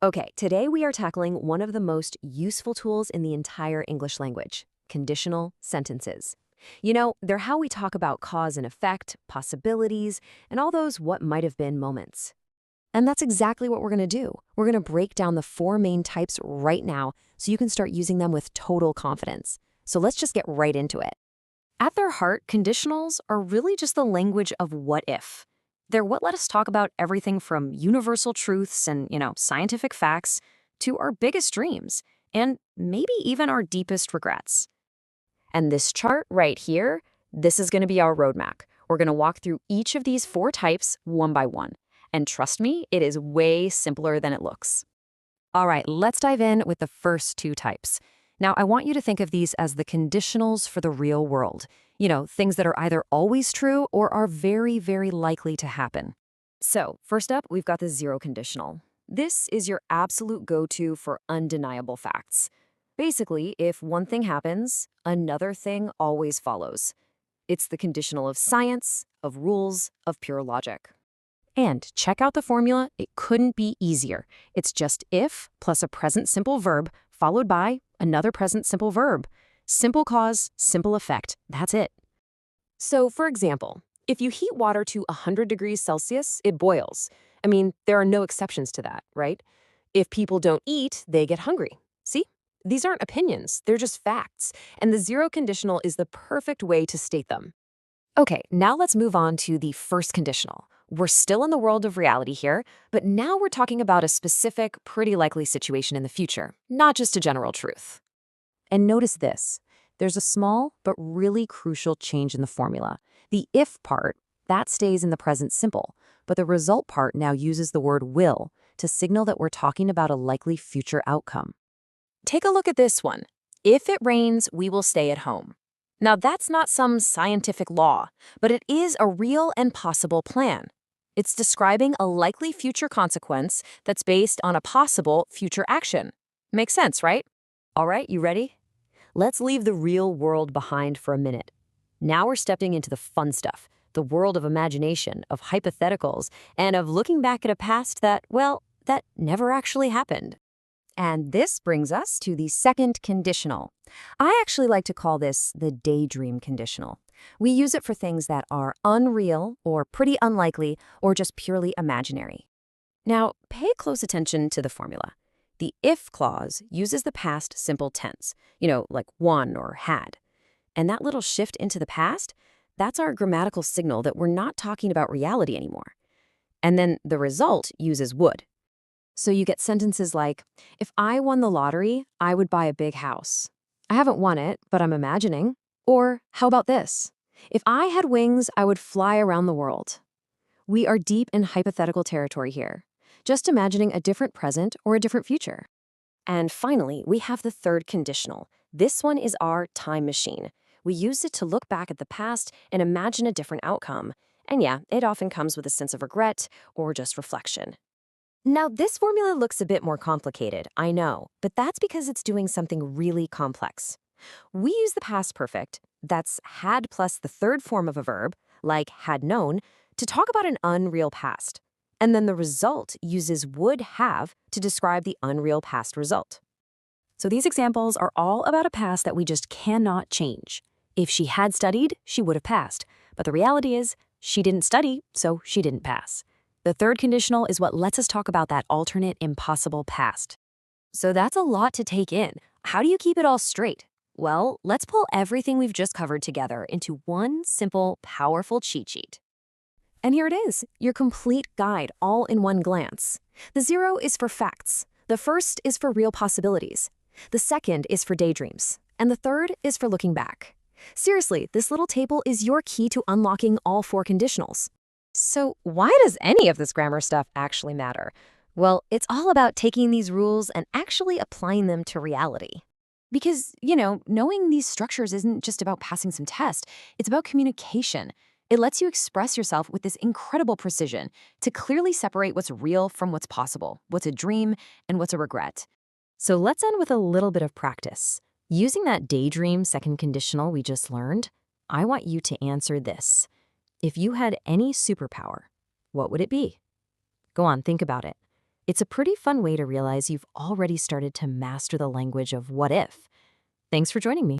Okay, today we are tackling one of the most useful tools in the entire English language, conditional sentences. They're how we talk about cause and effect, possibilities, and all those what might have been moments. And that's exactly what we're going to do. We're going to break down the four main types right now so you can start using them with total confidence. So let's just get right into it. At their heart, conditionals are really just the language of what if. They're what let us talk about everything from universal truths and, scientific facts to our biggest dreams and maybe even our deepest regrets. And this chart right here, this is going to be our roadmap. We're going to walk through each of these four types one by one. And trust me, it is way simpler than it looks. All right, let's dive in with the first two types. Now, I want you to think of these as the conditionals for the real world. Things that are either always true or are very, very likely to happen. So, first up, we've got the zero conditional. This is your absolute go-to for undeniable facts. Basically, if one thing happens, another thing always follows. It's the conditional of science, of rules, of pure logic. And check out the formula, it couldn't be easier. It's just if plus a present simple verb followed by another present simple verb. Simple cause, simple effect, that's it. So, for example, if you heat water to 100 degrees Celsius, it boils. I mean, there are no exceptions to that, right? If people don't eat, they get hungry. See? These aren't opinions, they're just facts. And the zero conditional is the perfect way to state them. Okay, now let's move on to the first conditional. We're still in the world of reality here, but now we're talking about a specific, pretty likely situation in the future, not just a general truth. And notice this. There's a small but really crucial change in the formula. The if part, that stays in the present simple, but the result part now uses the word will to signal that we're talking about a likely future outcome. Take a look at this one. If it rains, we will stay at home. Now, that's not some scientific law, but it is a real and possible plan. It's describing a likely future consequence that's based on a possible future action. Makes sense, right? All right, you ready? Let's leave the real world behind for a minute. Now we're stepping into the fun stuff, the world of imagination, of hypotheticals, and of looking back at a past that, well, that never actually happened. And this brings us to the second conditional. I actually like to call this the daydream conditional. We use it for things that are unreal or pretty unlikely or just purely imaginary. Now, pay close attention to the formula. The if clause uses the past simple tense, like won or had. And that little shift into the past, that's our grammatical signal that we're not talking about reality anymore. And then the result uses would. So you get sentences like, if I won the lottery, I would buy a big house. I haven't won it, but I'm imagining. Or how about this? If I had wings, I would fly around the world. We are deep in hypothetical territory here, just imagining a different present or a different future. And finally, we have the third conditional. This one is our time machine. We use it to look back at the past and imagine a different outcome. And yeah, it often comes with a sense of regret or just reflection. Now, this formula looks a bit more complicated, I know, but that's because it's doing something really complex. We use the past perfect, that's had plus the third form of a verb, like had known, to talk about an unreal past. And then the result uses would have to describe the unreal past result. So these examples are all about a past that we just cannot change. If she had studied, she would have passed. But the reality is, she didn't study, so she didn't pass. The third conditional is what lets us talk about that alternate impossible past. So that's a lot to take in. How do you keep it all straight? Well, let's pull everything we've just covered together into one simple, powerful cheat sheet. And here it is, your complete guide all in one glance. The zero is for facts. The first is for real possibilities. The second is for daydreams. And the third is for looking back. Seriously, this little table is your key to unlocking all four conditionals. So why does any of this grammar stuff actually matter? Well, it's all about taking these rules and actually applying them to reality. Because, knowing these structures isn't just about passing some test, it's about communication. It lets you express yourself with this incredible precision to clearly separate what's real from what's possible, what's a dream, and what's a regret. So let's end with a little bit of practice. Using that daydream second conditional we just learned, I want you to answer this. If you had any superpower, what would it be? Go on, think about it. It's a pretty fun way to realize you've already started to master the language of what if. Thanks for joining me.